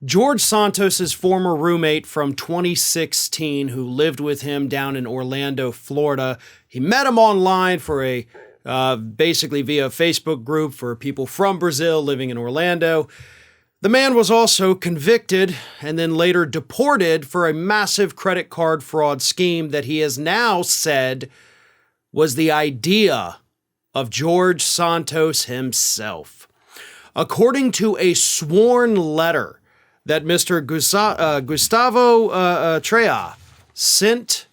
George Santos's former roommate from 2016 who lived with him down in Orlando, Florida. He met him online for basically via a Facebook group for people from Brazil living in Orlando. The man was also convicted and then later deported for a massive credit card fraud scheme that he has now said was the idea of George Santos himself. According to a sworn letter that Mr. Gustavo Trea sent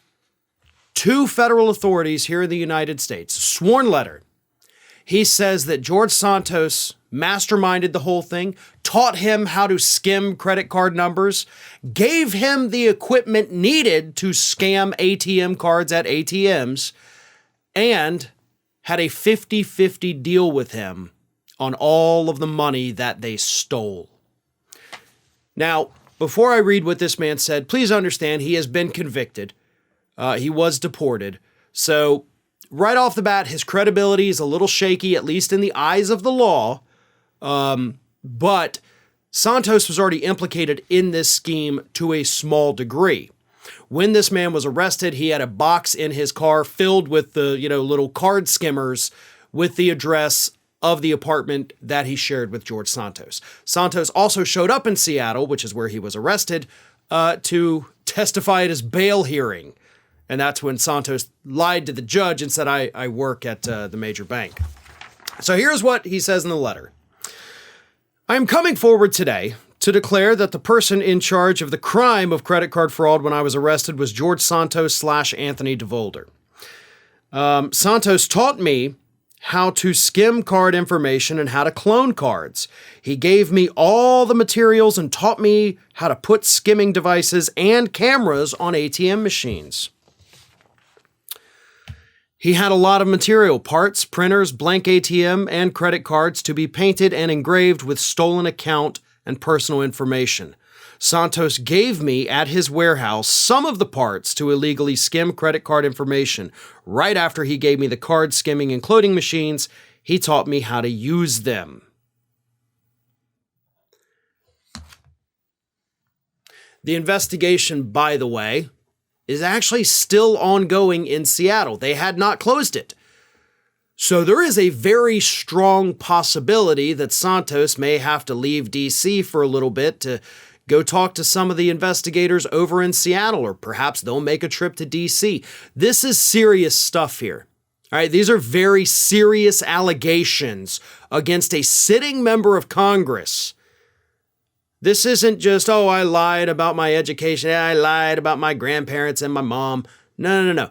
to federal authorities here in the United States, sworn letter, he says that George Santos masterminded the whole thing, taught him how to skim credit card numbers, gave him the equipment needed to scam ATM cards at ATMs, and had a 50-50 deal with him on all of the money that they stole. Now, before I read what this man said, please understand he has been convicted. He was deported. So right off the bat, his credibility is a little shaky, at least in the eyes of the law. But Santos was already implicated in this scheme to a small degree. When this man was arrested, he had a box in his car filled with the, little card skimmers with the address of the apartment that he shared with George Santos. Santos also showed up in Seattle, which is where he was arrested, to testify at his bail hearing. And that's when Santos lied to the judge and said, I work at the major bank. So here's what he says in the letter. I am coming forward today to declare that the person in charge of the crime of credit card fraud when I was arrested was George Santos / Anthony DeVol. Santos taught me how to skim card information and how to clone cards. He gave me all the materials and taught me how to put skimming devices and cameras on ATM machines. He had a lot of material, parts, printers, blank ATM, and credit cards to be painted and engraved with stolen account and personal information. Santos gave me at his warehouse some of the parts to illegally skim credit card information. Right after he gave me the card skimming and cloning machines, he taught me how to use them. The investigation, by the way, is actually still ongoing in Seattle. They had not closed it. So there is a very strong possibility that Santos may have to leave DC for a little bit to go talk to some of the investigators over in Seattle, or perhaps they'll make a trip to DC. This is serious stuff here. All right, these are very serious allegations against a sitting member of Congress. This isn't just, I lied about my education, I lied about my grandparents and my mom. No.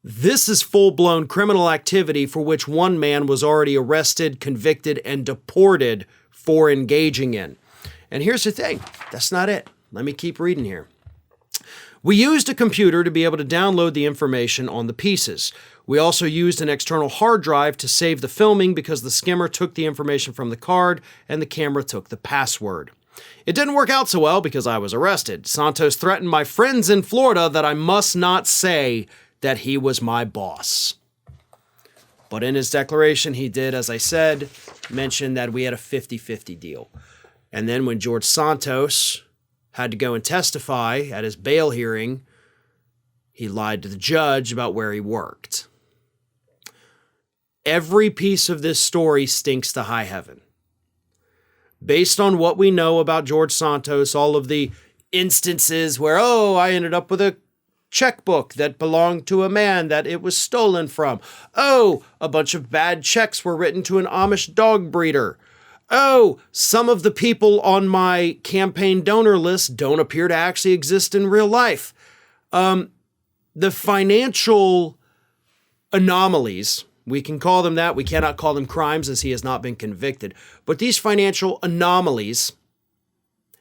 This is full-blown criminal activity for which one man was already arrested, convicted, and deported for engaging in. And here's the thing, that's not it. Let me keep reading here. We used a computer to be able to download the information on the pieces. We also used an external hard drive to save the filming because the skimmer took the information from the card and the camera took the password. It didn't work out so well because I was arrested. Santos threatened my friends in Florida that I must not say that he was my boss. But in his declaration, he did, as I said, mention that we had a 50-50 deal. And then when George Santos had to go and testify at his bail hearing, he lied to the judge about where he worked. Every piece of this story stinks to high heaven. Based on what we know about George Santos, all of the instances where, I ended up with a checkbook that belonged to a man that it was stolen from. A bunch of bad checks were written to an Amish dog breeder. Some of the people on my campaign donor list don't appear to actually exist in real life. The financial anomalies, we can call them that. We cannot call them crimes as he has not been convicted. But these financial anomalies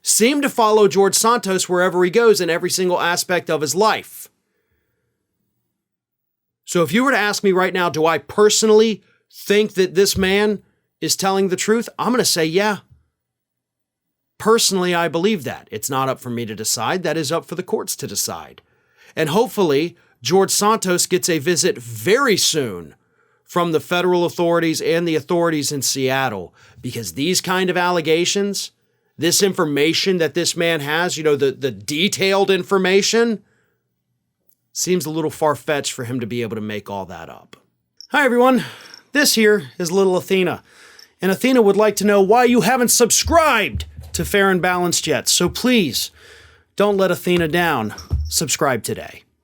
seem to follow George Santos wherever he goes in every single aspect of his life. So if you were to ask me right now, do I personally think that this man is telling the truth? I'm going to say, yeah. Personally, I believe that. It's not up for me to decide. That is up for the courts to decide. And hopefully, George Santos gets a visit very soon from the federal authorities and the authorities in Seattle, because these kind of allegations, this information that this man has, you know, the detailed information, seems a little far-fetched for him to be able to make all that up. Hi, everyone. This here is little Athena. And Athena would like to know why you haven't subscribed to Fair and Balanced yet. So please, don't let Athena down. Subscribe today.